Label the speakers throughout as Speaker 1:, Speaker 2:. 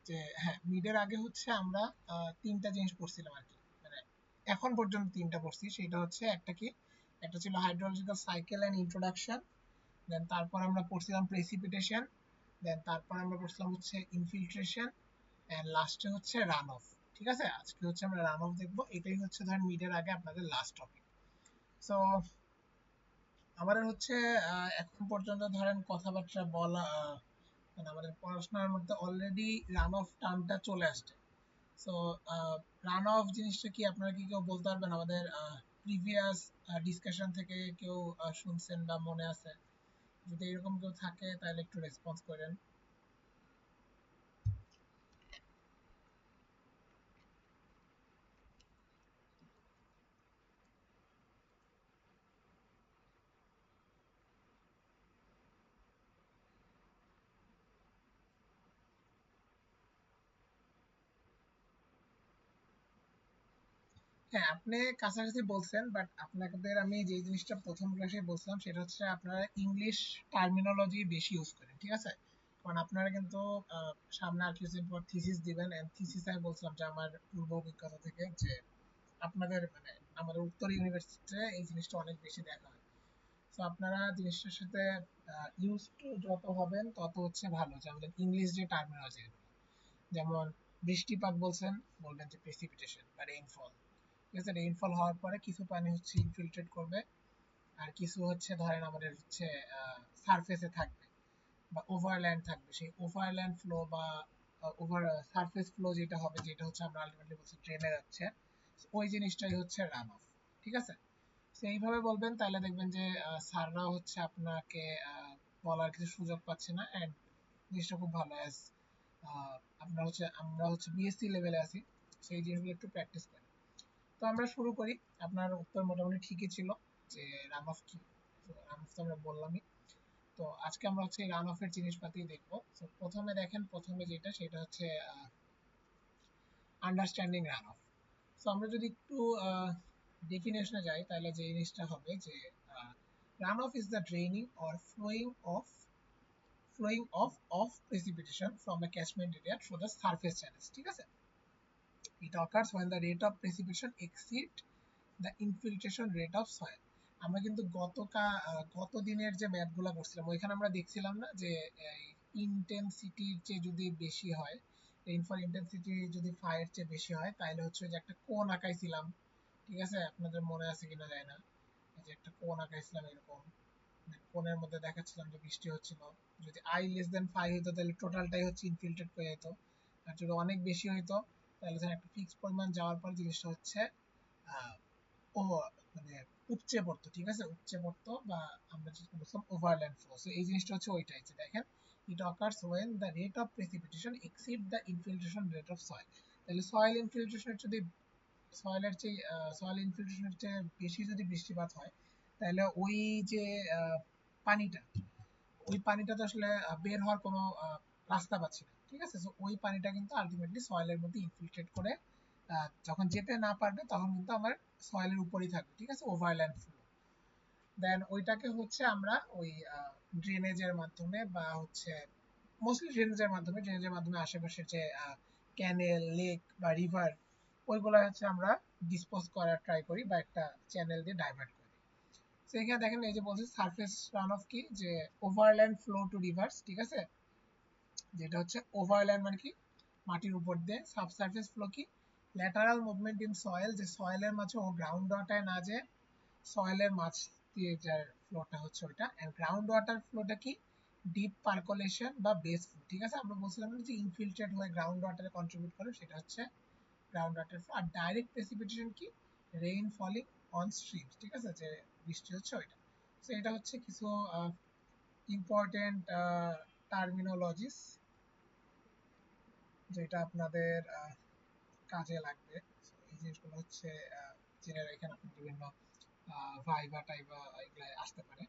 Speaker 1: যে হ্যাঁ, মিডের আগে হচ্ছে আমরা তিনটা জিনিস পড়ছিলাম আর কি, মানে এখন পর্যন্ত তিনটা পড়ছি। সেটা হচ্ছে একটা কি, একটা ছিল হাইড্রোলজিক্যাল সাইকেল এন্ড ইন্ট্রোডাকশন, দেন তারপর আমরা পড়ছিলাম প্রেসিপিটেশন, দেন তারপর আমরা পড়ছিলাম হচ্ছে ইনফিল্ট্রেশন, এন্ড লাস্টে হচ্ছে রান অফ। ঠিক আছে, আজকে হচ্ছে আমরা রান অফ দেখবো। এটাই হচ্ছে ধরেন মিডের আগে আপনাদের লাস্ট টপিক। সো আমাদের হচ্ছে এখন পর্যন্ত ধরেন কথাবার্তা বলা, মানে আমাদের পড়াশোনার মধ্যে অলরেডি রান অফ টার্মটা চলে আসছে। সো রান অফ জিনিসটা কি আপনারা কি কেউ বলতে পারবেন? আমাদের প্রিভিয়াস ডিসকাশন থেকে কেউ শুনছেন বা মনে আছে? যদি এরকম কেউ থাকে তাহলে একটু রেসপন্স করেন। হ্যাঁ, আপনি কাছাকাছি বলছেন, বাট আপনাদের আমি যে জিনিসটা প্রথম ক্লাসে বলছিলাম সেটা হচ্ছে আপনারা ইংলিশ টার্মিনোলজি বেশি ইউজ করেন। ঠিক আছে, কারণ আপনারা কিন্তু সামনে আর কিছুদিন পর থিসিস দিবেন, এন্ড থিসিস আমি বলছিলাম যে আমার পূর্ব অভিজ্ঞতা থেকে যে আপনাদের মানে আমাদের উত্তর ইউনিভার্সিটিতে এই জিনিসটা অনেক বেশি দেখা হয়। তো আপনারা জিনিসটার সাথে ইউজ টু যত হবেন তত হচ্ছে ভালো, যে আমাদের ইংলিশ যে টার্মিনোলজি, যেমন বৃষ্টিপাত বলছেন, বলবেন যে প্রেসিপিটেশন বা রেইনফল। ঠিক আছে, রেইনফল হওয়ার পরে কিছু পানি হচ্ছে ইনফিল্ট্রেট করবে, আর কিছু হচ্ছে ধরেন আমাদের হচ্ছে সারফেসে থাকবে বা ওভারল্যান্ড থাকবে। সেই ওভারল্যান্ড ফ্লো বা ওভার সারফেস ফ্লো যেটা হবে, যেটা হচ্ছে আমরা আলটিমেটলি বলছি ট্রেনে যাচ্ছে, ওই জিনিসটাই হচ্ছে রান অফ। ঠিক আছে, তো এইভাবে বলবেন, তাহলে দেখবেন যে স্যাররাও হচ্ছে আপনাকে বলার কিছু সুযোগ পাচ্ছে না, এন্ড জিনিসটা খুব ভালো। অ্যাজ আপনারা হচ্ছে আমরা হচ্ছে বিএসসি লেভেলে আছি, সেই জিনিসগুলো একটু প্র্যাকটিস করি। তো আমরা শুরু করি। আপনার উত্তর মোটামুটি ঠিকই ছিল যে রান অফ কি। তো রান অফ তো আমরা বললামই। তো আজকে আমরা হচ্ছে রান অফ এর জিনিসপাতি দেখবো। তো প্রথমে দেখেন, প্রথমে যেটা সেটা হচ্ছে আন্ডারস্ট্যান্ডিং রান অফ। তো আমরা যদি একটু ডেফিনেশনে যাই, তাহলে যে জিনিসটা হবে যে run of is the draining or flowing off precipitation from a catchment area through the surface channels. ঠিক আছে, it occurs when the rate of precipitation exceed the infiltration rate of soil. আমরা কিন্তু গত দিনের যে ম্যাথগুলো করছিলাম ওইখানে আমরা দেখছিলাম না যে ইন্টেন্সিটির চেয়ে যদি বেশি হয়, রেইনফল ইন্টেন্সিটি যদি ফাইভ চেয়ে বেশি হয়, তাহলে হচ্ছে যে একটা কোণ আঁকাইছিলাম। ঠিক আছে, আপনাদের মনে আছে কিনা যায় না, যে একটা কোণ আঁকাইছিলাম এরকম, কোণের মধ্যে দেখাচ্ছিলাম যে বৃষ্টি হচ্ছিল। যদি আই লেস দেন ফাইভ হতো তাহলে টোটালটাই হচ্ছে ইনফিল্ট্রেট হয়ে যেত, আর যদি অনেক বেশি হইতো তাহলে ধরেন একটা ফিক্স পরিমাণ যাওয়ার পর জিনিসটা হচ্ছে আহ, ও মানে উপচে পড়তো। ঠিক আছে, উপচে পড়তো, বা আমরা যেটা বলছিলাম ওভারল্যান্ড ফ্লো। সো এই জিনিসটা হচ্ছে ওইটাই, যে দেখেন it occurs when the rate of precipitation exceed the infiltration rate of soil. তাহলে সয়েল ইনফিল্ট্রেশনের যদি সয়েলের চেয়ে সয়েল ইনফিল্ট্রেশনের চেয়ে বেশি যদি বৃষ্টিপাত হয়, তাহলে ওই যে আহ, পানিটা, ওই পানিটা তো আসলে বের হওয়ার কোনো রাস্তা পাচ্ছি না। ঠিক আছে, তো ওই পানিটা কিন্তু আলটিমেটলি সয়েলের মধ্যে ইনফিল্ট্রেট করে যখন যেতে না পারবে তখন কিন্তু আমার সয়েলের উপরেই থাকবে। ঠিক আছে, ওভারল্যান্ড ফ্লো। দেন ওইটাকে হচ্ছে আমরা ওই ড্রেনেজের মাধ্যমে বা হচ্ছে মোস্টলি ড্রেনেজের মাধ্যমে আশেপাশের যে ক্যানেল, লেক বা রিভার, ওইগুলো হচ্ছে আমরা ডিসপোজ করার ট্রাই করি বা একটা চ্যানেল দিয়ে ডাইভার্ট করি। তো এখানে দেখেন এই যে বলছে সারফেস রান অফ কি, যে ওভারল্যান্ড ফ্লো টু রিভার্স। ঠিক আছে, যেটা হচ্ছে ওভারল্যান্ড মানে কি, মাটির উপর দিয়ে। সাবসারফেস ফ্লো কি, ল্যাটারাল মুভমেন্ট ইন সয়েল, যে সয়েলের মাঝে ও গ্রাউন্ড ওয়াটারে না যে সয়েলের মাছ দিয়ে যার ফ্লোটা হচ্ছে ওইটা। এন্ড গ্রাউন্ড ওয়াটার ফ্লোটা কি, ডিপ পার্কোলেশন বা বেস ফ্লো। ঠিক আছে, আমরা বলছিলাম যে ইনফিল্ট্রেট হয়ে গ্রাউন্ড ওয়াটারে কন্ট্রিবিউট করে, সেটা হচ্ছে গ্রাউন্ড ওয়াটার ফ্লো। আর ডাইরেক্ট প্রেসিপিটেশন কি, রেইন ফলিং অন স্ট্রিমস। ঠিক আছে, যে বৃষ্টি হচ্ছে ওইটা। তো এটা হচ্ছে কিছু ইম্পর্টেন্ট টার্মিনোলজিস যেটা আপনাদের কাজে লাগবে। So, এই জিনিসগুলো হচ্ছে জেনে রাখেন, আপনি বিভিন্ন ভাইবা টাইবা এগুলো আসতে পারে।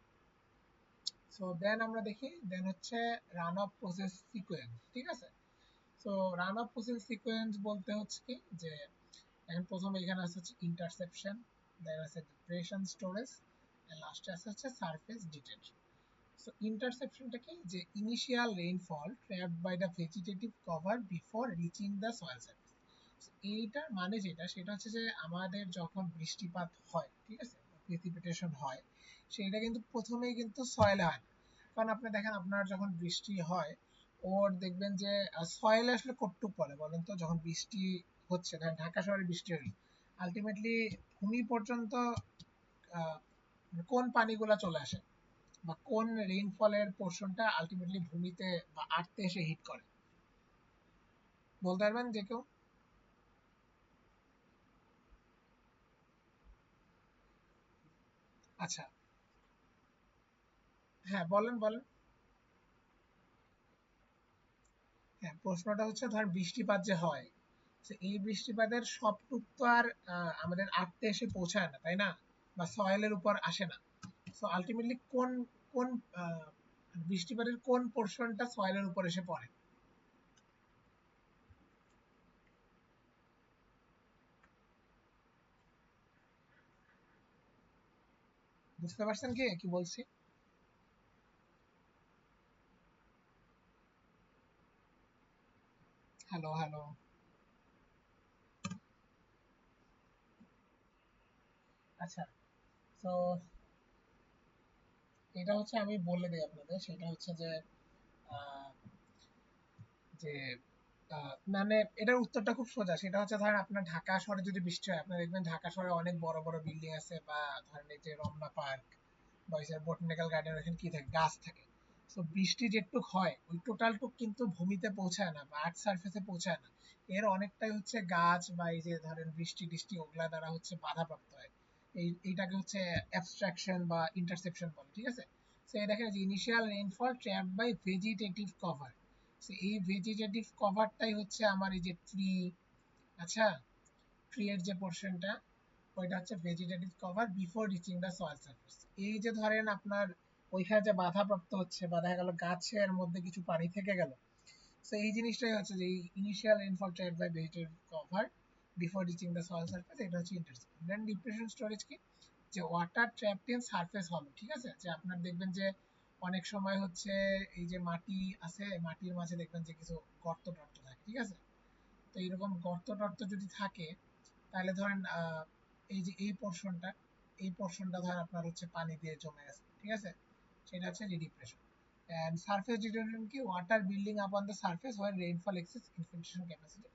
Speaker 1: সো দেন আমরা দেখি, দেন হচ্ছে রান অফ প্রসেস সিকোয়েন্স। ঠিক আছে, so run of process sequence বলতে হচ্ছে কি, যে এখন প্রথমে এখানে আছে হচ্ছে ইন্টারসেপশন, দেন আছে ডিপ্রেশন স্টোরেজ, লাস্টে আছে হচ্ছে সারফেস ডিটেনশন। সো ইন্টারসেপশনটা কি, যে initial rainfall trapped by the vegetative cover before reaching the soil surface. এইটার মানে যেটা, সেটা হচ্ছে যে আমাদের যখন বৃষ্টিপাত হয়, ঠিক আছে, প্রেসিপিটেশন হয়, সেটা কিন্তু প্রথমেই কিন্তু সয়েলে হয় না। কারণ আপনি দেখেন আপনার যখন বৃষ্টি হয়, ওর দেখবেন যে সয়েলে আসলে কতটুকু পড়ে বলেন তো, যখন বৃষ্টি হচ্ছে, ধরেন ঢাকা শহরে বৃষ্টি হলো, আলটিমেটলি ভূমি পর্যন্ত কোন পানিগুলা চলে আসে, বা কোন রেইনফলের পোর্শনটা আলটিমেটলি ভূমিতে বা আর্থে এসে হিট করে, বলতে পারবেন যে কেউ? আচ্ছা, হ্যাঁ বলেন বলেন। হ্যাঁ, প্রশ্নটা হচ্ছে ধর বৃষ্টিপাত যে হয়, তো এই বৃষ্টিপাতের সবটুক তো আর আমাদের আর্থে এসে পৌঁছায় না, তাই না? বা সয়েলের উপর আসে না। সো আলটিমেটলি কোন কোন আহ, বৃষ্টিপাতের কোন পোর্শনটা সয়েলের উপর এসে পড়ে? বুঝতে পারছেন কি কি বলছি? Hello hello. আচ্ছা, তো এটা হচ্ছে আমি বলে দিই আপনাদের, সেটা হচ্ছে যে আহ, যে মানে এটার উত্তরটা খুব সোজা। সেটা হচ্ছে ধরেন আপনার ঢাকা শহরে যদি বৃষ্টি হয়, আপনার দেখবেন ঢাকা শহরে অনেক বড় বড় বিল্ডিং আছে, বা ধরেন এই যে রমনা পার্ক বা ওই যে বোটানিক্যাল গার্ডেন, ওখানে কি থাকে, গাছ থাকে। তো বৃষ্টি যেটুক হয় ওই টোটালটুক কিন্তু ভূমিতে পৌঁছায় না বা আর্থ সারফেসে পৌঁছায় না। এর অনেকটাই হচ্ছে গাছ বা এই যে ধরেন বৃষ্টি টিষ্টি ওগুলা দ্বারা হচ্ছে বাধাপ্রাপ্ত হয়। এইটাকে হচ্ছে অ্যাবস্ট্রাকশন বা ইন্টারসেপশন বলে, ঠিক আছে? তো এই দেখেন যে initial rainfall trapped by vegetative cover. So এই ভেজিটেটিভ কভারটাই হচ্ছে আমার এই যে ট্রি, আচ্ছা, ট্রি এর যে পোর্শনটা, ওইটা হচ্ছে vegetative cover before reaching the soil surface. এই যে ধরেন আপনার ওইখানে যে বাধাপ্রাপ্ত হচ্ছে, বা দেখা গেল গাছের মধ্যে কিছু পানি থেকে গেল, তো এই জিনিসটাই হচ্ছে যে initial rainfall trapped by vegetative cover before reaching the soil surface, এটা হচ্ছে ইন্টারসেপশন। দেন ডিপ্রেশন স্টোরেজ কি, যে ওয়াটার ট্র্যাপড ইন সারফেস হলো, ঠিক আছে, যে আপনার দেখবেন যে অনেক সময় হচ্ছে এই যে মাটি আছে, মাটির মাঝে দেখবেন যে কিছু গর্ত টর্ত থাকে, ঠিক আছে? তো এইরকম গর্ত টর্ত যদি থাকে, তাহলে ধরেন এই যে এই পোর্শনটা ধরেন আপনার হচ্ছে পানি দিয়ে জমে আছে, ঠিক আছে? সেটা হচ্ছে ডিপ্রেশন। এন্ড সারফেস ডিটেনশন কি, water building up on the surface where rainfall axis infiltration capacity.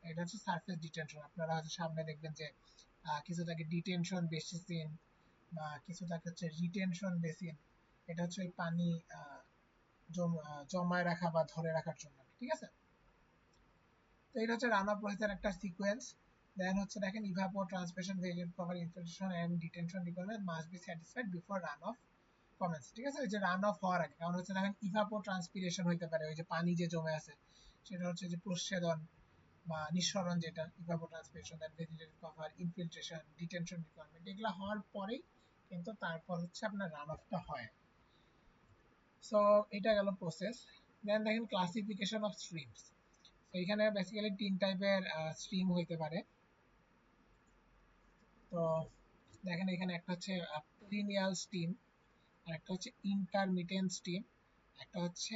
Speaker 1: এটা হচ্ছে সারফেস ডিটেনশন। আপনারা হয়তো সামনে দেখবেন যে কিছু থাকে ডিটেনশন বেসিন, বা কিছু থাকে হচ্ছে রিটেনশন বেসিন। এটা হচ্ছে ওই পানি জমায় রাখা বা ধরে রাখার জন্য, ঠিক আছে? তো এটা হচ্ছে রান অফ প্রসেসের একটা সিকোয়েন্স। দেন হচ্ছে দেখেন evapotranspiration variant cover infiltration and detention requirement must be satisfied before runoff commence, ঠিক আছে? ওই যে রান অফ হওয়ার আগে, কারণ হচ্ছে দেখেন ইভাপো ট্রান্সপিরেশন হইতে পারে, ওই যে পানি যে জমে আছে, সেটা হচ্ছে যে প্রস্বেদন বা নিঃসরণ, যেটা evapotranspiration, then vegetative cover, infiltration, detention requirement, এগুলো হওয়ার পরেই কিন্তু তারপর হচ্ছে আপনার রান অফটা হয়। সো এটা গেল প্রসেস। দেন দেখেন ক্লাসিফিকেশন অফ স্ট্রিমস। তো এখানে বেসিক্যালি তিন টাইপের স্ট্রিম হইতে পারে। তো দেখেন এখানে একটা হচ্ছে পেরিনিয়াল স্ট্রিম, আর একটা হচ্ছে ইন্টারমিটেন্ট স্ট্রিম, একটা হচ্ছে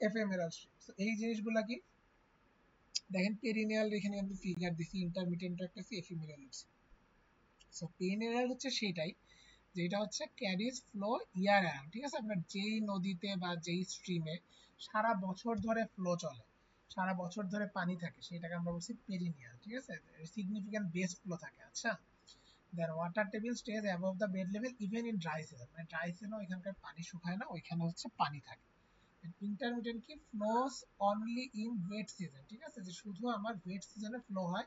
Speaker 1: এফেমেরাল স্ট্রিম। তো এই জিনিসগুলা কি, দেখেন পেরিনিয়াল এখানে আমি ফিগার দিছি, ইন্টারমিটেন্ট একটা আছে, এফেমেরাল। সো পেরিনিয়াল হচ্ছে সেটাই যেটা হচ্ছে ক্যারিজ ফ্লো ইয়ার রাউন্ড, ঠিক আছে? আপনার যেই নদীতে বা যেই স্ট্রিমে সারা বছর ধরে ফ্লো চলে, সারা বছর ধরে পানি থাকে, সেটাকে আমরা বলছি পেরিনিয়াল, ঠিক আছে? সিগনিফিক্যান্ট বেস ফ্লো থাকে, আচ্ছা। Then water table stage above the bed level even in dry season, মানে ড্রাই সিজনও এখানকার পানি শুকায় না, ওইখানে হচ্ছে পানি থাকে। ইন্টারমিডিয়েট কি, flows only in wet season, ঠিক আছে, যে শুধু আমার ওয়েট সিজনে ফ্লো হয়,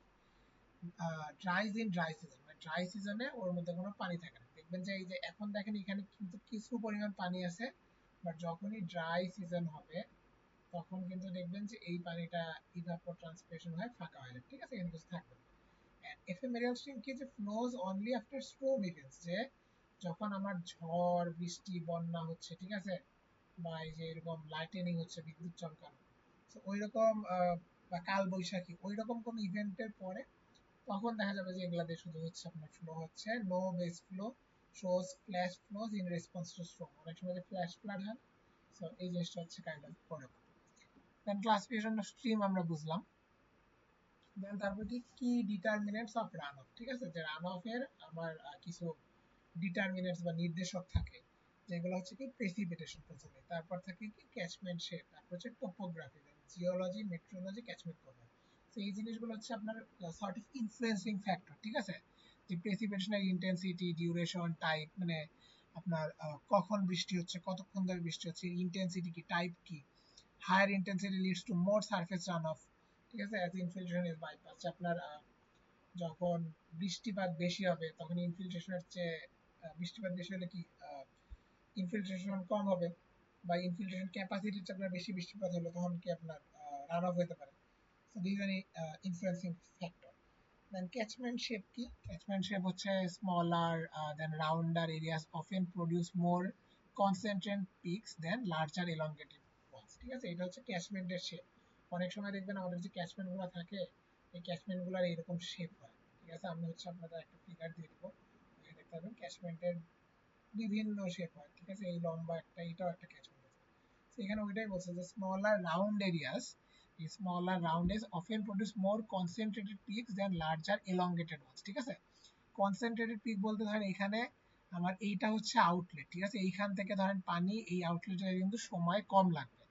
Speaker 1: ড্রাইজ ইন ড্রাই সিজন, মানে ড্রাই সিজনে ওর মধ্যে কোনো পানি থাকে না। দেখবেন যে এই যে এখন দেখেন এখানে কিন্তু কিছু পরিমাণ পানি আছে, বাট যখনই ড্রাই সিজন হবে তখন কিন্তু দেখবেন যে এই পানিটা ইভাপো ট্রান্সপিরেশন হয়ে ফাঁকা হয়ে যাবে, ঠিক আছে, এখানে কিছু থাকবে না। এফেমেরাল স্ট্রিম কি, যে flows only after storm events, যে যখন আমার ঝড় বৃষ্টি বন্যা হচ্ছে, ঠিক আছে, বা এই যে এরকম লাইটেনিং হচ্ছে, বিদ্যুৎ চমকানো, তো ওই রকম বা কাল বৈশাখী ওই রকম কোন ইভেন্টের পরে তখন দেখা যাবে যে এগুলাতে শুধু হচ্ছে আপনার ফ্লো হচ্ছে low base flow shows flash flows in response to storm, অনেক সময় যে ফ্ল্যাশ ফ্লাড হয়। সো এই জিনিসটা হচ্ছে কাইন্ড অফ ওরকম। দেন ক্লাসিফিকেশন অফ স্ট্রিম আমরা বুঝলাম। দেন তারপর কি ডিটারমিনেন্টস অফ রান অফ, ঠিক আছে, যে রান অফ এর আমার কিছু ডিটারমিনেন্টস বা নির্দেশক থাকে, যেগুলো হচ্ছে কি প্রেসিপিটেশন প্রথমে, তারপর থাকে কি ক্যাচমেন্ট শেপ, তারপর হচ্ছে টোপোগ্রাফি, দেন জিওলজি, মেট্রোলজি, ক্যাচমেন্ট কভার। তো এই জিনিসগুলো হচ্ছে আপনার সর্ট অফ ইনফ্লুয়েন্সিং ফ্যাক্টর, ঠিক আছে, যে প্রেসিপিটেশনের ইন্টেন্সিটি, ডিউরেশন, টাইপ, মানে আপনার কখন বৃষ্টি হচ্ছে, কতক্ষণ ধরে বৃষ্টি হচ্ছে, ইন্টেন্সিটি কি, টাইপ কি। Higher intensity leads to more surface runoff, ঠিক আছে, অ্যাজ ইনফিল্ট্রেশন ইজ বাইপাস। আপনার যখন বৃষ্টিপাত বেশি হবে তখন ইনফিল্ট্রেশনের চেয়ে বৃষ্টিপাত বেশি হলে কি ইনফিল্ট্রেশন কম হবে, বা ইনফিল্ট্রেশন ক্যাপাসিটির চেয়ে আপনার বেশি বৃষ্টিপাত হলে তখন কি আপনার রান অফ হতে পারে। So this are influencing factor. Then catchment shape কি, ক্যাচমেন্ট শেপ হচ্ছে smaller than rounder areas often produce more concentrate peaks than larger elongated walls, ঠিক আছে, এটা হচ্ছে ক্যাচমেন্টের শেপ। অনেক সময় দেখবেন আমাদের যে ক্যাচমেন্ট গুলো থাকে, এই ক্যাচমেন্ট গুলোর এরকম শেপ হয়, ঠিক আছে, আমি হচ্ছে আপনাদের একটা ফিগার দিয়ে দিব, দেখতে পাবেন ক্যাচমেন্টের বিভিন্ন শেপ হয়, ঠিক আছে, এই লম্বা একটা, এটাও একটা ক্যাচমেন্ট আছে। এখানে ওইটাই বলছে যে smaller round areas, smaller round is often produce more concentrated peaks than larger elongated ones, ঠিক আছে। কনসেন্ট্রেটেড পিক বলতে ধরেন এখানে আমার এইটা হচ্ছে আউটলেট, ঠিক আছে, এইখান থেকে ধরেন পানি এই আউটলেটে কিন্তু সময় কম লাগবে,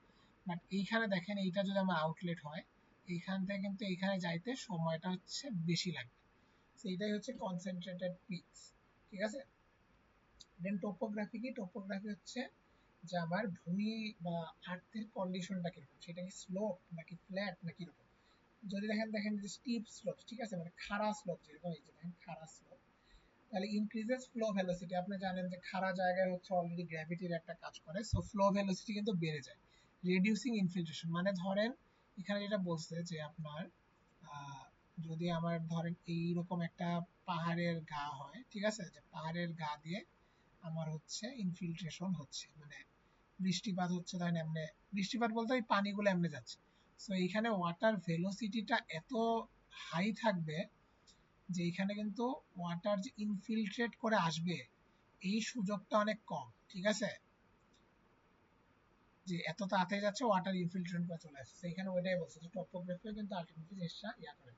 Speaker 1: বাট এইখানে দেখেন এইটা যদি আমার আউটলেট হয়, এইখান থেকে কিন্তু এইখানে যাইতে সময়টা হচ্ছে বেশি লাগবে। এইটাই হচ্ছে কনসেন্ট্রেটেড পিকস, ঠিক আছে। দেন টোপোগ্রাফি কি, টোপোগ্রাফি হচ্ছে যে আমার ভূমি বা আর্থের কন্ডিশনটা কিরকম, সেটা কি স্লোপ নাকি ফ্ল্যাট নাকি এরকম। যদি দেখেন যে স্টিপ স্লোপ, ঠিক আছে, মানে খাড়া স্লোপ, যেরকম এই যে দেখেন খাড়া স্লোপ, তাহলে ইনক্রিজেস ফ্লো ভেলোসিটি। আপনি জানেন যে খাড়া জায়গায় হচ্ছে অলরেডি গ্র্যাভিটির একটা কাজ করে, সো ফ্লো ভেলোসিটি কিন্তু বেড়ে যায়। রিডিউসিং ইনফিল্ট্রেশন, মানে ধরেন এখানে যেটা বলছে যে আপনার যদি আমার ধরেন এইরকম একটা পাহাড়ের গা হয়, ঠিক আছে, যে পাহাড়ের গা দিয়ে আমার হচ্ছে ইনফিল্ট্রেশন হচ্ছে, মানে বৃষ্টিপাত হচ্ছে, ধরেন এমনি বৃষ্টিপাত বলতে ওই পানিগুলো এমনি যাচ্ছে। সো এইখানে ওয়াটার ভেলোসিটিটা এত হাই থাকবে যে এখানে কিন্তু ওয়াটার যে ইনফিল্ট্রেট করে আসবে এই সুযোগটা অনেক কম, ঠিক আছে, যে এত তাড়াতাড়ি যাচ্ছে ওয়াটার ইনফিল্ট্রেশন করে চলে আসছে। এখানে ওইটাই বলছে যে টপোগ্রাফিও কিন্তু আলটিমেটলি জিনিসটা ইয়া করে।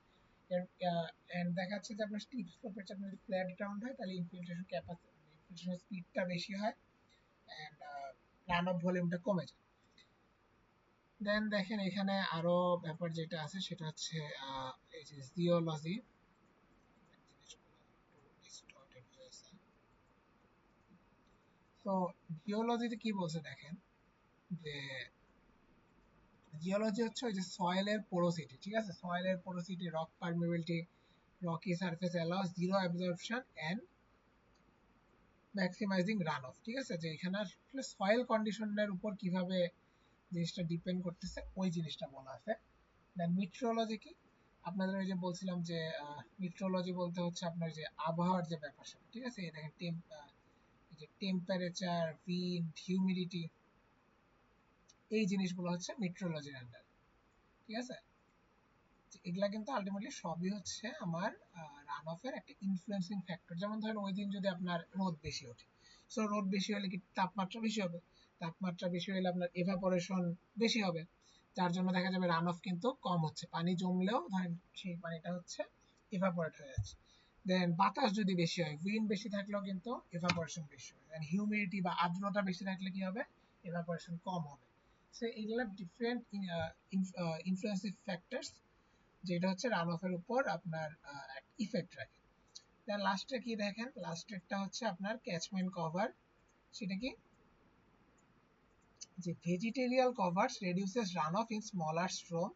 Speaker 1: এন্ড দেখা যাচ্ছে যে আপনার স্টিপ স্লোপের চেয়ে আপনার যদি ফ্ল্যাট গ্রাউন্ড হয় তাহলে ইনফিল্ট্রেশন ক্যাপাসিটি, ইনফিল্ট্রেশন স্পিডটা বেশি হয়, এন্ড রান অফ ভলিউমটা কমে যায়। দেন দেখেন এখানে আরো ব্যাপার যেটা আছে সেটা হচ্ছে এই যে জিওলজি, তো জিওলজিতে কি বলছে দেখেন, যে জিওলজি হচ্ছে ওই যে সয়েলের পোরোসিটি, ঠিক আছে, সয়েলের porosity, rock permeability, rocky surface allows zero absorption and maximising runoff, ঠিক আছে, যে এখানে আসলে সয়েল কন্ডিশনের উপর কিভাবে জিনিসটা ডিপেন্ড করতেছে ওই জিনিসটা বলা আছে। দেন মিট্রোলজি কি, আপনাদের ওই যে বলছিলাম যে মিট্রোলজি বলতে হচ্ছে আপনার যে আবহাওয়ার যে ব্যাপার সেটা, ঠিক আছে, এই দেখেন যে টেম্পারেচার, উইন্ড, হিউমিডিটি, এই জিনিসগুলো হচ্ছে মিট্রোলজির আন্ডার, ঠিক আছে। এগুলা কিন্তু আলটিমেটলি সবই হচ্ছে আমার রান অফের একটা ইনফ্লুয়েন্সিং ফ্যাক্টর। যেমন ধরেন ওই দিন যদি আপনার রোদ বেশি ওঠে, সো রোদ বেশি হলে কি তাপমাত্রা বেশি হবে, তাপমাত্রা বেশি হলে আপনার এভাপোরেশন বেশি হবে, যার জন্য দেখা যাবে রান অফ কিন্তু কম হচ্ছে, পানি জমলেও ধরেন সেই পানিটা হচ্ছে এভাপোরেট হয়ে যাচ্ছে। দেন বাতাস যদি বেশি হয়, উইন্ড বেশি থাকলেও কিন্তু এভাপোরেশন বেশি হয়। দেন হিউমিডিটি বা আর্দ্রতা বেশি থাকলে কি হবে, এভাপোরেশন কম হবে। সো এগুলা ডিফারেন্ট ইনফ্লুয়েন্সিং ফ্যাক্টরস, যেটা হচ্ছে রান অফের উপর আপনার ইফেক্ট রাখে। দেন লাস্টে কি দেখেন, লাস্টেরটা হচ্ছে আপনার ক্যাচমেন্ট কভার, সেটা কি, যে ভেজিটেরিয়াল covers reduces runoff in smaller storm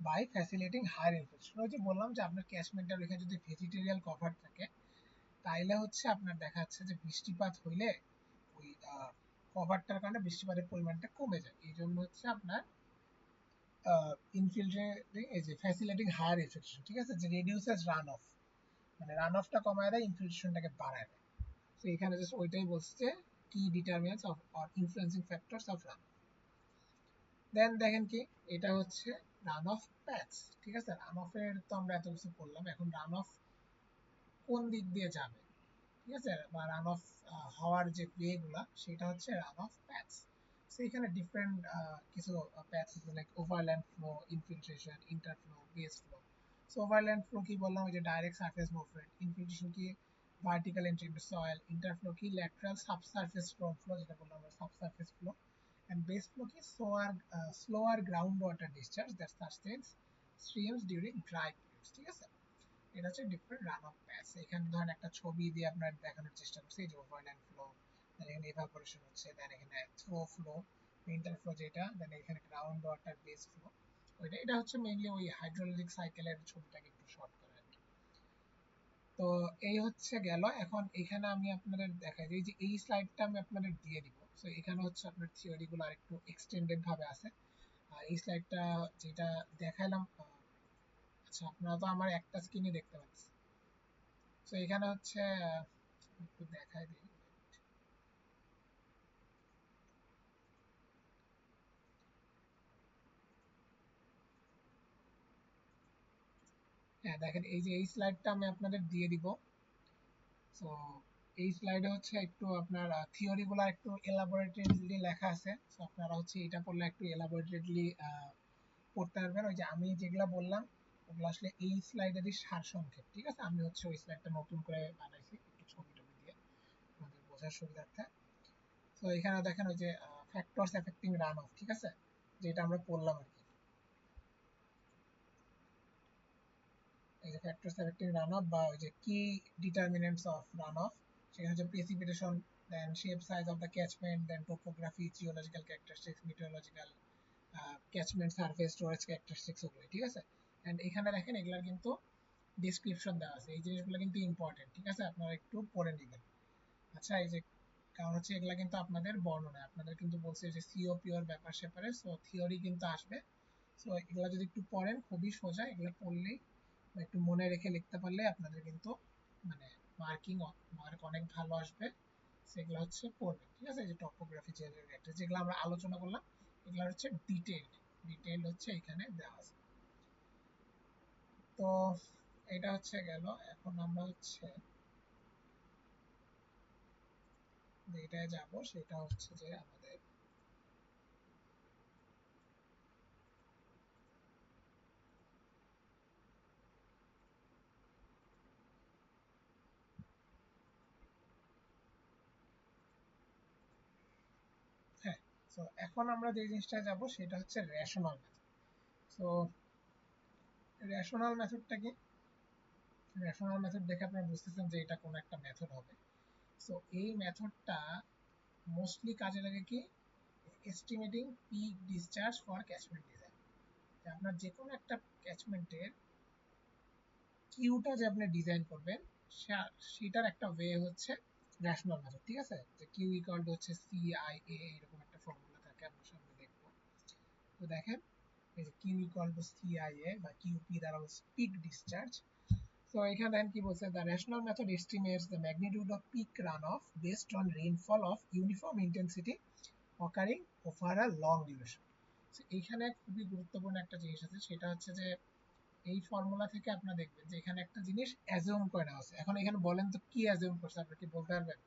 Speaker 1: by facilitating higher infiltration. ওই যে বললাম যে আপনার ক্যাচমেন্টের ওইখানে যদি ভেজিটেরিয়াল কভার থাকে তাইলে হচ্ছে আপনার দেখা যাচ্ছে যে বৃষ্টিপাত হইলে ওই কভারটার কারণে বৃষ্টিপাতের পরিমাণটা কমে যায়, এই জন্য হচ্ছে আপনার ইনফিল্ট্রেটিং এই যে ফ্যাসিলিটিং হায়ার ইনফিল্ট্রেশন, ঠিক আছে, যে রিডিউসেস রান অফ, মানে রান অফটা কমায় দেয়, ইনফিল্ট্রেশনটাকে বাড়ায় দেয়। তো এখানে জাস্ট ওইটাই বলছে কি determinants of or influencing factors of run. Then দেখেন কি, এটা হচ্ছে রান অফ প্যাথস, ঠিক আছে, রান অফের তো আমরা এত কিছু করলাম, এখন রান অফ কোন দিক দিয়ে যাবে, ঠিক আছে, বা রান অফ হওয়ার যে ওয়েগুলা সেটা হচ্ছে রান অফ প্যাথস। সো এখানে ডিফারেন্ট কিছু প্যাথস আছে, like overland flow, infiltration, interflow, base flow. So overland flow কি বললাম, ওই যে ডাইরেক্ট সারফেস মুভমেন্ট। ইনফিল্ট্রেশন কি vertical entry into soil. Interflow কি ল্যাটারাল সাবসারফেস ফ্লো, যেটা বললাম আমরা subsurface flow. And base flow কি slower ground water discharge that sustains streams during dry periods. ঠিক আছে, এটা হচ্ছে ডিফারেন্ট রান অফ প্যাচ। এখানে ধরেন একটা ছবি দিয়ে আপনার দেখানোর চেষ্টা করছি, এই যে ওভারল্যান্ড ফ্লো, দেন এখানে ইভাপোরেশন হচ্ছে, দেন এখানে থ্রো ফ্লো, ইন্টারফ্লো যেটা, দেন এখানে গ্রাউন্ড ওয়াটার বেস ফ্লো ওইটা। এটা হচ্ছে মেইনলি ওই হাইড্রোলিক সাইকেলের ছবিটাকে একটু শর্ট করে আর কি। তো এই হচ্ছে গেল। এখন এখানে আমি আপনাদের দেখাই যে এই স্লাইডটা আমি আপনাদের দিয়ে দিব। সো এখানে হচ্ছে আপনার থিওরি গুলো আরেকটু এক্সটেন্ডেড ভাবে আছে। আর এই স্লাইডটা যেটা দেখাইলাম, আচ্ছা আপনারা তো আমার একটা স্ক্রিনই দেখতে পাচ্ছেন। তো এখানে হচ্ছে একটু দেখাই দিই। হ্যাঁ দেখেন, এই যে এই স্লাইডটা আমি আপনাদের দিয়ে দিব। তো এই স্লাইডে হচ্ছে একটু আপনার থিওরি গুলো একটু এলাবোরেটেডলি লেখা আছে। তো আপনারা হচ্ছে এটা পড়লে একটু এলাবোরেটেডলি পড়তে পারবেন। ওই যে আমি যেগুলা বললাম ওগুলো আসলে এই স্লাইডেরই সারসংক্ষেপ। ঠিক আছে, আমি হচ্ছে ওই স্লাইডটা নতুন করে বানাইছি একটু ছবি টবি দিয়ে আমাদের বোঝার সুবিধার্থে। তো এখানে দেখেন ওই যে ফ্যাক্টরস এফেক্টিং রান অফ, ঠিক আছে, যেটা আমরা পড়লাম আর কি। এই যে ফ্যাক্টরস এফেক্টিং রান অফ বা ওই যে কি ডিটারমিনেন্টস অফ রান অফ, সেখানে হচ্ছে precipitation, then shape size of the catchment, then topography, geological characteristics, meteorological catchment surface, storage characteristics ওগুলো। ঠিক আছে, এন্ড এখানে দেখেন এগুলার কিন্তু ডেসক্রিপশন দেওয়া আছে। এই জিনিসগুলো কিন্তু ইম্পর্টেন্ট। ঠিক আছে, আপনারা একটু পড়ে নেবেন। আচ্ছা, এই যে কারণ হচ্ছে এগুলা কিন্তু আপনাদের বর্ণনা, আপনাদের কিন্তু বলছে যে সিওপি ওর ব্যাপার স্যাপারে, সো থিওরি কিন্তু আসবে। সো এগুলা যদি একটু পড়েন খুবই সোজা, এগুলো পড়লেই বা একটু মনে রেখে লিখতে পারলে আপনাদের কিন্তু মানে মার্কিং মার্ক অনেক ভালো আসবে। সেগুলো হচ্ছে পড়বে। ঠিক আছে, এই যে টপোগ্রাফি, যেগুলো আমরা আলোচনা করলাম এগুলো হচ্ছে ডিটেইল হচ্ছে এখানে দেওয়া আছে। তো এটা হচ্ছে গেল। এখন আমরা হচ্ছে যেটায় যাব সেটা হচ্ছে যে আমাদের, হ্যাঁ, তো এখন আমরা যে জিনিসটা যাব সেটা হচ্ছে রেশনাল মেথড। সো রেশনাল মেথডটা কি? রেশনাল মেথড দেখে আপনারা বুঝতেছেন যে এটা কোন একটা মেথড হবে। সো এই মেথডটা মোস্টলি কাজে লাগে কি, estimating peak discharge for catchment design. আপনার যে কোনো একটা ক্যাচমেন্টের কিউটা যে আপনি ডিজাইন করবেন সেটার একটা ওয়ে হচ্ছে রেশনাল মেথড। ঠিক আছে, যে কিউ ইকুয়াল টু হচ্ছে সিআইএ, এরকম একটা ফর্মুলা থাকে, আমরা সামনে দেখবো। তো দেখেন, এই যে কিউ ইকুয়াল টু সিআইএ বা কিউপি দ্বারা পিক ডিসচার্জ। তো এখানে দেখেন কি বলছে, the rational method estimates the magnitude of peak runoff based on rainfall of uniform intensity occurring over a long duration. এইখানে খুবই গুরুত্বপূর্ণ একটা জিনিস আছে, সেটা হচ্ছে যে এই ফর্মুলা থেকে আপনারা দেখবেন যে এখানে একটা জিনিস অ্যাজিউম করে নেওয়া আছে। এখন এখানে বলেন তো কি অ্যাজিউম করছে, আপনি কি বলতে পারবেন?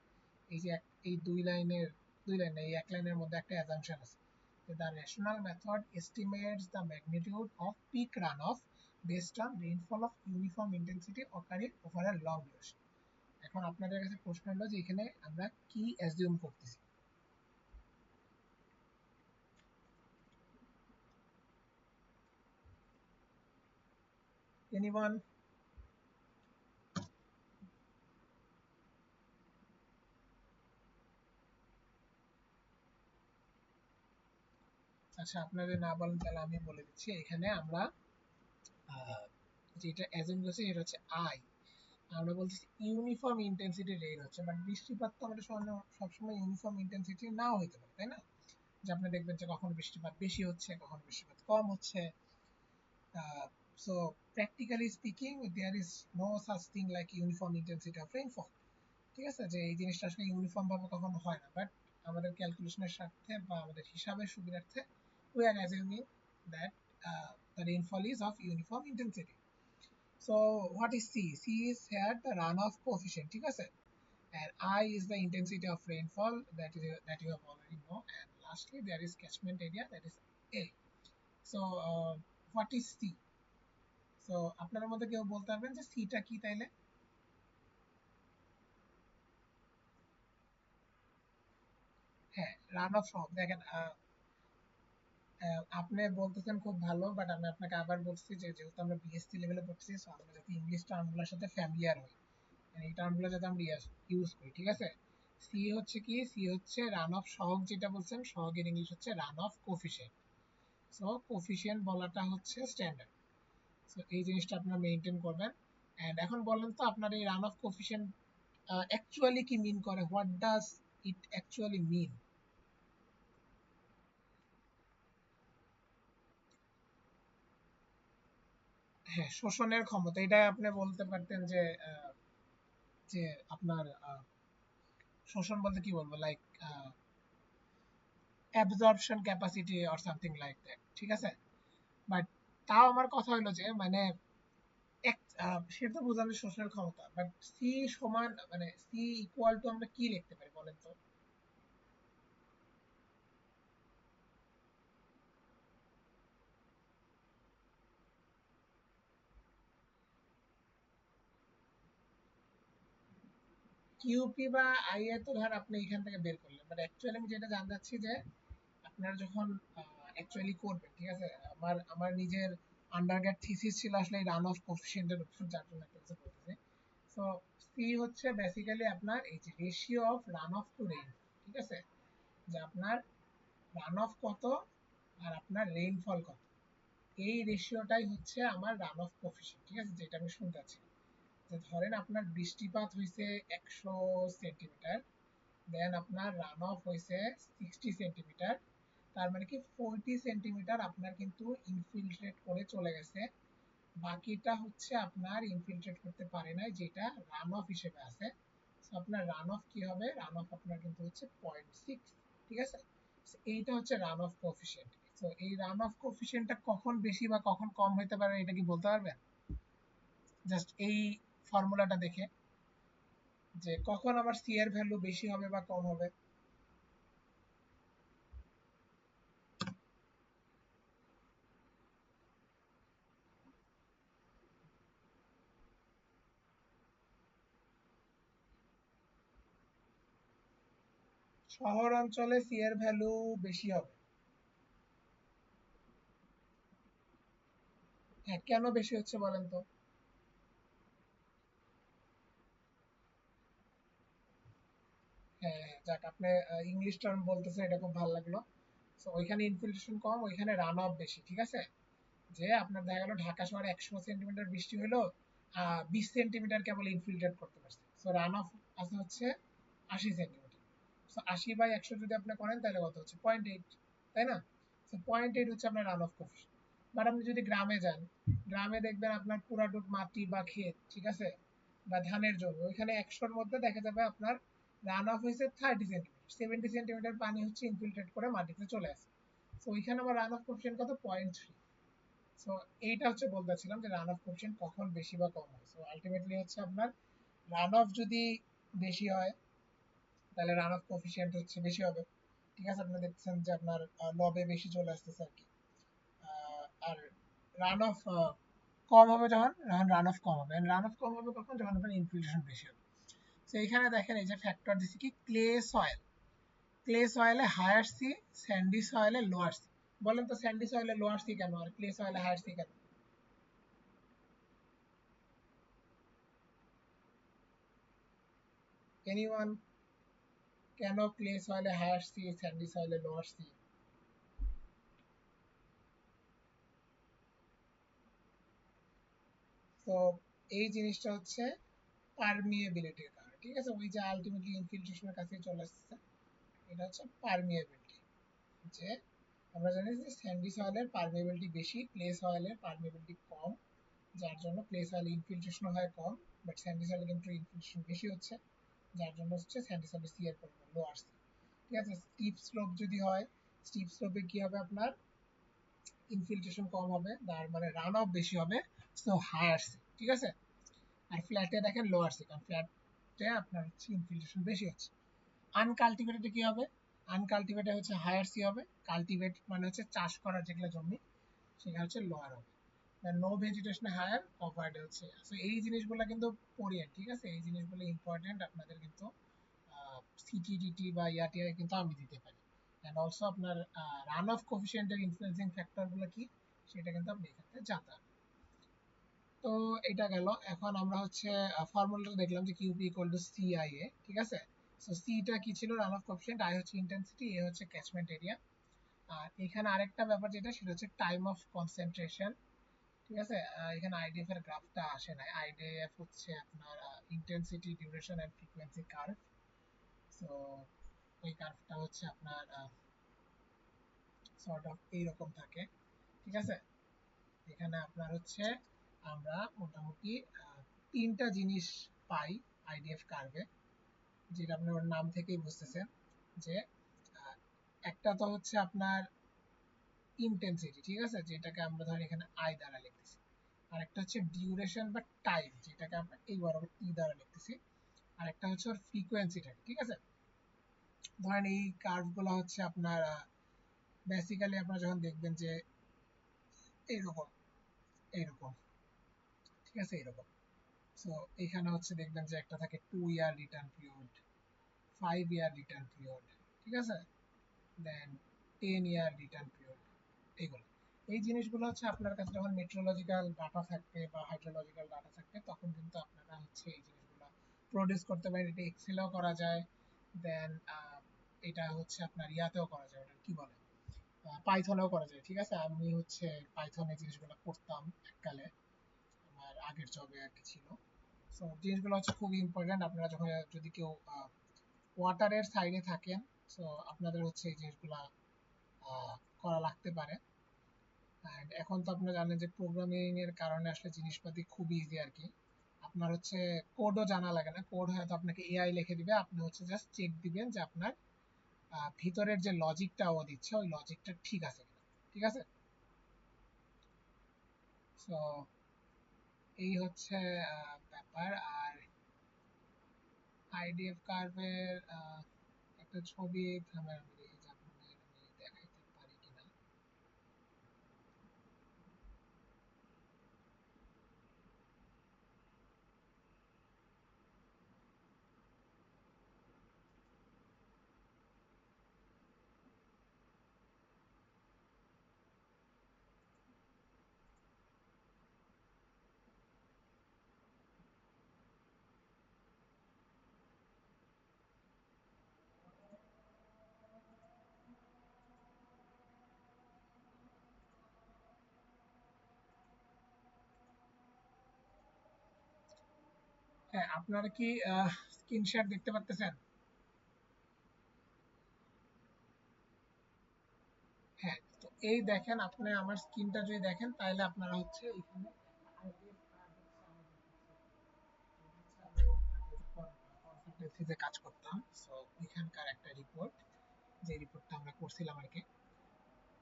Speaker 1: এই যে এই দুই লাইনে এই এক লাইনের মধ্যে একটা অ্যাজাম্পশন আছে, যে the rational method estimates the magnitude of peak runoff based on rainfall of uniform intensity occurring over a long duration. এখন আপনাদের কাছে প্রশ্ন হলো যে এখানে আমরা কি অ্যাজিউম করতেছি? এনিওয়ান? আচ্ছা, আপনাদের না বলেন তাহলে আমি বলে দিচ্ছি। এখানে আমরা যেটা অ্যাজিউম করছি সেটা হচ্ছে আই। আমরা বলতেছি ইউনিফর্ম ইন্টেন্সিটি রেইন হচ্ছে, বাট বৃষ্টিপাত তো আমাদের সবসময় ইউনিফর্ম ইন্টেন্সিটি নাও হতে পারে, তাই না? যে আপনি দেখবেন যে কখনো বৃষ্টিপাত বেশি হচ্ছে, কখনো বৃষ্টিপাত কম হচ্ছে। So practically speaking there is no such thing like uniform intensity of rainfall. ঠিক আছে, যে এই জিনিসটা আসলে ইউনিফর্ম ভাবে কখনো হয় না, বাট আমাদের ক্যালকুলেশনের স্বার্থে বা আমাদের হিসাবের সুবিধার্থে we are assuming that the rainfall is of uniform intensity. So what is C? C is here the runoff coefficient. ঠিক আছে, and I is the intensity of rainfall that you have already know, and lastly there is catchment area, that is A. So what is C? So আপনাদের মধ্যে কেউ বলতে পারবেন যে সিটা কি তাইলে? হ্যাঁ, রান অফ সহ দেখেন, আপনি বলতেছেন খুব ভালো, বাট আমি আপনাকে আবার বলছি যে যেহেতু আমরা বিএসসি লেভেলে পড়ছি, সো আমরা যাতে ইংলিশ টার্মগুলোর সাথে ফ্যামিলিয়ার হই, এই টার্মগুলো যাতে আমরা ইউজ করি, ঠিক আছে? সি হচ্ছে কি? সি হচ্ছে রান অফ সহগ, যেটা বলছেন সহগের ইংলিশ হচ্ছে run of coefficient. So coefficient বলাটা হচ্ছে স্ট্যান্ডার্ড। সো এই জিনিসটা আপনারা মেনটেন করবেন। এন্ড এখন বলেন তো আপনার এই রান অফ কোফিশিয়েন্ট অ্যাকচুয়ালি কি মিন করে? হোয়াট ডাজ ইট অ্যাকচুয়ালি মিন? হ্যাঁ, শোষণের ক্ষমতা, এটা আপনি বলতে পারতেন যে যে আপনার শোষণ বলতে কি বলবো, like absorption capacity or something like that, ঠিক আছে? বাট তাও আমার কথা হলো যে মানে সেটা তো বুঝলাম যে শোষণের ক্ষমতা, বাট সি সমান মানে সি ইকুয়াল টু আমরা কি লিখতে পারি বলেন তো? কিউপি বা আই এ তো ধর আপনি এখান থেকে বের করলেন, বাট অ্যাকচুয়ালি আমি যেটা জানতে চাচ্ছি যে আপনারা যখন অ্যাকচুয়ালি করবেন, ঠিক আছে? আমার নিজের আন্ডারগ্রেড থিসিস ছিল আসলে রান অফ কোফিশিয়েন্টের উপর, যার জন্য একটা কিছু বলতেছি। সো সি হচ্ছে বেসিক্যালি আপনার এই যে ratio of runoff to rain, ঠিক আছে? যে আপনার রান অফ কত আর আপনার রেইনফল কত, এই রেশিওটাই হচ্ছে আমার রান অফ কোফিশিয়েন্ট, ঠিক আছে? যেটা আমি শুনতে চাচ্ছি যে ধরেন আপনার বৃষ্টিপাত হয়েছে 100 সেন্টিমিটার, দেন আপনার রান অফ হয়েছে 60 সেন্টিমিটার, তার মানে কি 40 সেন্টিমিটার আপনার কিন্তু ইনফিল্ট্রেট করে চলে গেছে, বাকিটা হচ্ছে আপনার ইনফিল্ট্রেট করতে পারে নাই, যেটা রান অফ হিসেবে আছে। সো আপনার রান অফ কি হবে? রান অফ আপনার কিন্তু হচ্ছে 0.6, ঠিক আছে? So এইটা হচ্ছে রান অফ কোফিশিয়েন্ট। সো এই রান অফ কোফিশিয়েন্টটা কখন বেশি বা কখন কম হতে পারে এটা কি বলতে পারবেন? জাস্ট এই ফর্মুলাটা দেখে যে কখন আমার সি এর ভ্যালু বেশি হবে বা কম হবে। শহর অঞ্চলে সি এর ভ্যালু বেশি হবে। হ্যাঁ, কেন বেশি হচ্ছে বলেন তো? হ্যাঁ, হ্যাঁ, যাক আপনি ইংলিশ টার্ম বলতেছেন, এটা খুব ভালো লাগলো। তো ওইখানে ইনফিল্ট্রেশন কম, ওইখানে রান অফ বেশি, ঠিক আছে? যে আপনার দেখা গেল ঢাকা শহরে 100 সেন্টিমিটার বৃষ্টি হলো, 20 সেন্টিমিটার কেবল ইনফিল্ট্রেট করতে পারছে, সো রান অফ আছে হচ্ছে 80 সেন্টিমিটার। সো 80/100 যদি আপনি করেন তাহলে কত হচ্ছে? 0.8, তাই না? সো 0.8 হচ্ছে আপনার রান অফ কোফিশিয়েন্ট। বাট আপনি যদি গ্রামে যান, গ্রামে দেখবেন আপনার পুরাটুক মাটি বা ক্ষেত, ঠিক আছে, বা ধানের জমি, ওইখানে 100-র মধ্যে দেখা যাবে আপনার রান অফ হয়েছে 30 সেন্টিমিটার, 70 সেন্টিমিটার পানি হচ্ছে ইনফিল্ট্রেট করে মাটিতে চলে আসে। তো ওইখানে আমার রান অফ কোফিশিয়েন্ট কত? 0.3। সো এইটা হচ্ছে বলতেছিলাম যে রান অফ কোফিশিয়েন্ট কখন বেশি বা কম হয়। সো আলটিমেটলি হচ্ছে আপনার রান অফ যদি বেশি হয় তাহলে রান অফ কোফিশিয়েন্ট হচ্ছে বেশি হবে, ঠিক আছে? আপনি দেখছেন যে আপনার লবে বেশি চলে আসতেছে আর কি। আর রান অফ কম হবে যখন, রান অফ কম হবে। রান অফ কম হবে কখন? যখন আপনার ইনফিল্ট্রেশন বেশি হবে। তো এখানে দেখেন এই যে ফ্যাক্টর দিছি কি, ক্লে সয়েল, ক্লে সয়েলে হায়ার সি, স্যান্ডি সয়েলে লোয়ার সি। বলেন তো স্যান্ডি সয়েলে লোয়ার সি কেন আর ক্লে সয়েলে হায়ার সি কেন? এনিওয়ান? কেন ক্লে সয়েলে হায়ার সি, স্যান্ডি সয়েলে লোয়ার সি? তো এই জিনিসটা হচ্ছে পারমিয়েবিলিটির কারণে, ঠিক আছে? ওই যে আলটিমেটলি ইনফিল্ট্রেশনের কাছে চলে আসছে, এটা হচ্ছে পারমিয়েবিলিটি। যে আমরা জানি যে স্যান্ডি সয়েলের পারমিয়েবিলিটি বেশি, ক্লে সয়েলের পারমিয়েবিলিটি কম, যার জন্য ক্লে সয়েলে ইনফিল্ট্রেশন হয় কম, বাট স্যান্ডি সয়েলে কিন্তু ইনফিল্ট্রেশন বেশি হচ্ছে, যার জন্য হচ্ছে স্যান্ডি সয়েলে সি এর পরিমাণ লো আসছে, ঠিক আছে? স্টিপ স্লোপ যদি হয়, স্টিপ স্লোপে কি হবে? আপনার ইনফিল্ট্রেশন কম হবে, তার মানে রান অফ বেশি হবে, সো হায়ার সি, ঠিক আছে? আর ফ্ল্যাটে দেখেন লোয়ার সি, কারণ ফ্ল্যাট ক্ষেত্রে আপনার হচ্ছে ইনফিল্ট্রেশন বেশি হচ্ছে। আনকাল্টিভেটেডে কি হবে? আনকাল্টিভেটেড হচ্ছে হায়ার সি হবে, কাল্টিভেট মানে হচ্ছে চাষ করার যেগুলো জমি সেটা হচ্ছে লোয়ার হবে। নো ভেজিটেশন হায়ার, কভার্ড হচ্ছে। সো এই জিনিসগুলো কিন্তু পড়িয়ে, ঠিক আছে, এই জিনিসগুলো ইম্পর্টেন্ট আপনাদের কিন্তু সিটিডিটি বা ইয়াটিআই কিন্তু আমি দিতে পারি। অ্যান্ড অলসো আপনার রান অফ কোফিসিয়েন্টের ইনফ্লুয়েন্সিং ফ্যাক্টরগুলো কি সেটা কিন্তু আপনি এখানে জানতে হবে। তো এটা গেল। এখন আমরা হচ্ছে ফর্মুলাটা দেখলাম যে কিউপি ইকুয়াল টু সিআইএ, ঠিক আছে। সো সিটা কি ছিল? রান অফ কোফিসিয়েন্ট, আই হচ্ছে ইন্টেন্সিটি, এ হচ্ছে ক্যাচমেন্ট এরিয়া। আর এখানে আরেকটা ব্যাপার যেটা সেটা হচ্ছে টাইম অফ কনসেন্ট্রেশন, ঠিক আছে। এখানে আইডিএফ এর গ্রাফটা আসে নাই। আইডিএফ হচ্ছে আপনার intensity, duration and frequency curve. So ওই কার্ভটা হচ্ছে আপনার সর্ট অফ এইরকম থাকে, ঠিক আছে। এখানে আপনার হচ্ছে আমরা মোটামুটি তিনটা জিনিস পাই আইডিএফ কার্ভে, যেটা আপনার ওর নাম থেকেই বুঝতেছেন যে একটা তো হচ্ছে আপনার ইন্টেন্সিটি, ঠিক আছে, যেটাকে আমরা ধরেন এখানে আই দ্বারা লিখতেছি। আর একটা হচ্ছে ডিউরেশন বা টাইম, যেটাকে আমরা এই বরাবর টি দ্বারা লিখতেছি। আর একটা হচ্ছে ওর ফ্রিকোয়েন্সিটা, ঠিক আছে। ধরেন এই কার্ভগুলো হচ্ছে আপনার বেসিক্যালি আপনারা যখন দেখবেন যে এইরকম এইরকম, ঠিক আছে, এরকম। সো এখানে হচ্ছে দেখবেন যে একটা থাকে 2 ইয়ার রিটার্ন পিরিয়ড, 5 ইয়ার রিটার্ন পিরিয়ড, ঠিক আছে, দেন 10 ইয়ার রিটার্ন পিরিয়ড, এগুলো। এই জিনিসগুলো হচ্ছে আপনার কাছে যখন মেট্রোলজিক্যাল ডাটা থাকবে বা হাইড্রোলজিক্যাল ডাটা থাকবে তখন কিন্তু আপনারা হচ্ছে এই জিনিসগুলো প্রডিউস করতে পারেন। এটা এক্সেলেও করা যায়, দেন এটা হচ্ছে আপনার ইয়াতেও করা যায়, ওটা কি বলে, পাইথনেও করা যায়, ঠিক আছে। আমি হচ্ছে পাইথনে জিনিসগুলো করতাম এককালে, আমার আগের জবে আর কি ছিল। সো জিনিসগুলো হচ্ছে খুবই ইম্পর্টেন্ট। আপনারা যখন যদি কেউ ওয়াটারের সাইডে থাকেন, সো আপনাদের হচ্ছে এই জিনিসগুলো করা লাগতে পারে। অ্যান্ড এখন তো আপনারা জানেন যে প্রোগ্রামিং এর কারণে আসলে জিনিসপাতি খুব ইজি আর কি। আপনার হচ্ছে কোডও জানা লাগে না, কোড হয়তো আপনাকে এআই লিখে দিবে, আপনি হচ্ছে জাস্ট চেক দিবেন যে আপনার ভিতরের যে লজিকটা ও দিচ্ছে ওই লজিকটা ঠিক আছে কিনা, ঠিক আছে। সো এই হচ্ছে ব্যাপার। আর আইডিএফ কার্ভের একটা ছবি থামের আমি দেখি যে আপনাদের আমি দেখাইতে পারি কিনা। হ্যাঁ, আপনারা কি স্ক্রিনশট দেখতে পারতেছেন? হ্যাঁ, তো এই দেখেন, আপনি আমার স্ক্রিনটা যদি দেখেন তাহলে আপনারা হচ্ছে এখানে IDF কার্ড হচ্ছে আমাদের কনসালটেন্সিতে কাজ করতাম। সো ওইখানকার একটা রিপোর্ট, যে রিপোর্টটা আমরা করছিলাম আর কি।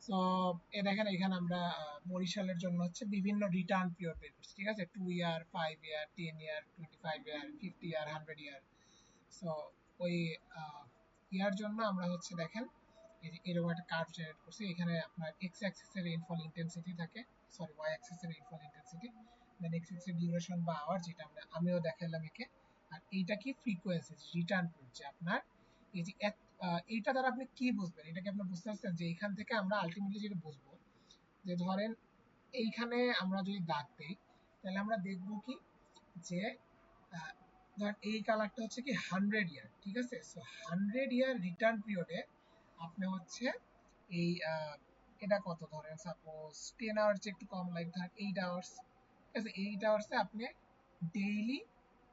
Speaker 1: সো এ দেখেন এখানে আমরা বরিশালের জন্য হচ্ছে বিভিন্ন রিটার্ন পিরিয়ড বের করছি, ঠিক আছে, 2 ইয়ার, 5 ইয়ার, 10 ইয়ার, 25 ইয়ার, 50 ইয়ার, 100 ইয়ার। সো ওই ইয়ার জন্য আমরা হচ্ছে দেখেন এই যে এরকম একটা কার্ভ জেনারেট করছি। এখানে আপনার এক্স অ্যাক্সিস এর রেইনফল ইন্টেন্সিটি থাকে, সরি ওয়াই অ্যাক্সিস এর রেইনফল ইন্টেন্সিটি, দেন এক্স অ্যাক্সিস এর ডিউরেশন বা আওয়ার, যেটা আমিও দেখালাম একে। আর এইটা কি ফ্রিকোয়েন্সি, রিটার্ন পিরিয়ড, যে আপনার এই যে এইটা দ্বারা আপনি কি বুঝবেন, এটা কি আপনি বুঝতে পারছেন যে এখান থেকে আমরা আলটিমেটলি যেটা বুঝবো যে ধরেন এইখানে আমরা যদি দাগ দিই তাহলে আমরা দেখব কি যে ধর এই কালারটা হচ্ছে কি 100 ইয়ার, ঠিক আছে। সো 100 ইয়ার রিটার্ন পিরিয়ডে আপনি হচ্ছে এই এটা কত, ধরেন সাপোজ 10 আওয়ার্স একটু কম, লাইক ধরেন 8 আওয়ার্স, ঠিক আছে। 8 আওয়ার্সে আপনি ডেইলি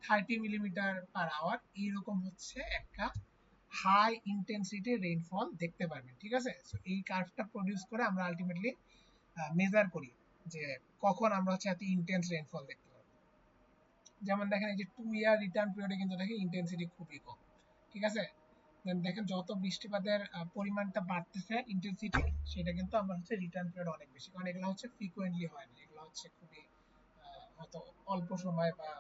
Speaker 1: 30 মিলিমিটার পার আওয়ার এইরকম হচ্ছে একটা হাই ইন্টেন্সিটি রেইনফল দেখতে পারবেন, ঠিক আছে। সো এই কার্ভটা প্রডিউস করে আমরা আলটিমেটলি মেজার করি যে কখন আমরা হচ্ছে এত ইন্টেন্স রেইনফল দেখতে পারবো। যেমন দেখেন এই যে 2 ইয়ার রিটার্ন পিরিয়ডে কিন্তু দেখেন ইন্টেন্সিটি খুবই কম, ঠিক আছে। দেন দেখেন যত বৃষ্টিপাতের পরিমাণটা বাড়তেছে ইন্টেন্সিটি, সেটা কিন্তু আমরা হচ্ছে রিটার্ন পিরিয়ড অনেক বেশি, কারণ এগুলো হচ্ছে ফ্রিকোয়েন্টলি হয় না, এগুলো হচ্ছে খুবই হয়তো অল্প সময় বা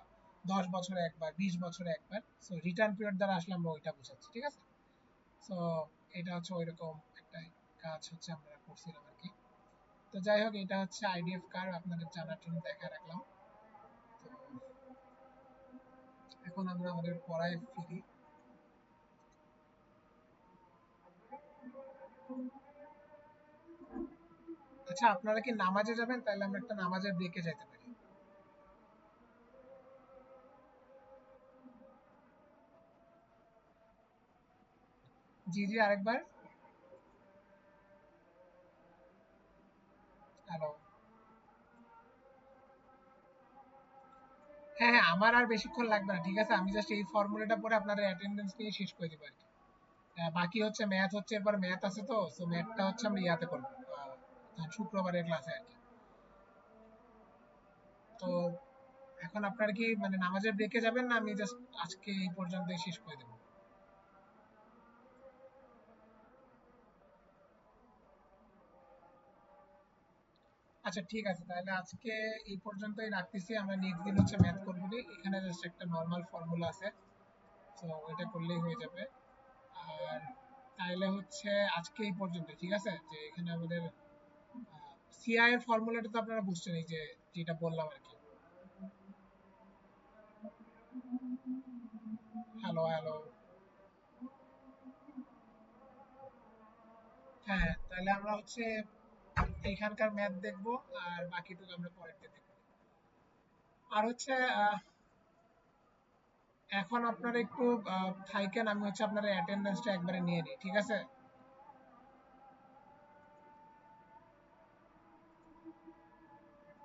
Speaker 1: 10 বছরে একবার, 20 বছরে একবার। সো রিটার্ন পিরিয়ড দ্বারা আসলে আমরা ওইটা বোঝাচ্ছি, ঠিক আছে? সো এটা হচ্ছে ওইরকম একটা কাজ হচ্ছে আমরা করছিলাম আর কি। তো যাই হোক, এটা হচ্ছে আইডিএফ কার্ড, আপনাদের জানার জন্য দেখায় রাখলাম। তো এখন আমরা আমাদের পড়ায় ফিরি। আচ্ছা, আপনারা কি নামাজে যাবেন? তাহলে আমরা একটা নামাজের ব্রেকে যেতে পারি। জি জি, আরেকবার। হ্যালো। হ্যাঁ হ্যাঁ, আমার আর বেশিক্ষণ লাগবে না, ঠিক আছে? আমি জাস্ট এই ফর্মুলাটা পরে আপনাদের অ্যাটেন্ডেন্স নিয়ে শেষ করে দিব আর কি। বাকি হচ্ছে ম্যাথ, হচ্ছে এবার ম্যাথ আছে, তো সো ম্যাথটা হচ্ছে আমরা ইয়াতে করবো, শুক্রবারের ক্লাসে আর কি। তো এখন আপনারা কি মানে নামাজের ব্রেকে যাবেন, না আমি জাস্ট আজকে এই পর্যন্তই শেষ করে দেবো? আচ্ছা ঠিক আছে, তাহলে আজকে এই পর্যন্তই রাখতেছি। আমরা নেক্সট দিন হচ্ছে ম্যাথ করবো নি, এখানে জাস্ট একটা নর্মাল ফর্মুলা আছে, তো ওইটা করলেই হয়ে যাবে। আর তাহলে হচ্ছে আজকে এই পর্যন্ত, ঠিক আছে? যে এখানে আমাদের সিআই এর ফর্মুলাটা তো আপনারা বুঝছেন, এই যে যেটা বললাম আর কি। Hello hello. হ্যাঁ হ্যাঁ, তাহলে আমরা হচ্ছে এখানকার ম্যাথ দেখবো, আর বাকিটুকু আমরা পরের দিন দেখবো। আর হচ্ছে এখন আপনারা একটু থাইকেন, আমি হচ্ছে আপনার অ্যাটেন্ডেন্সটা একবারে নিয়ে নিই, ঠিক আছে?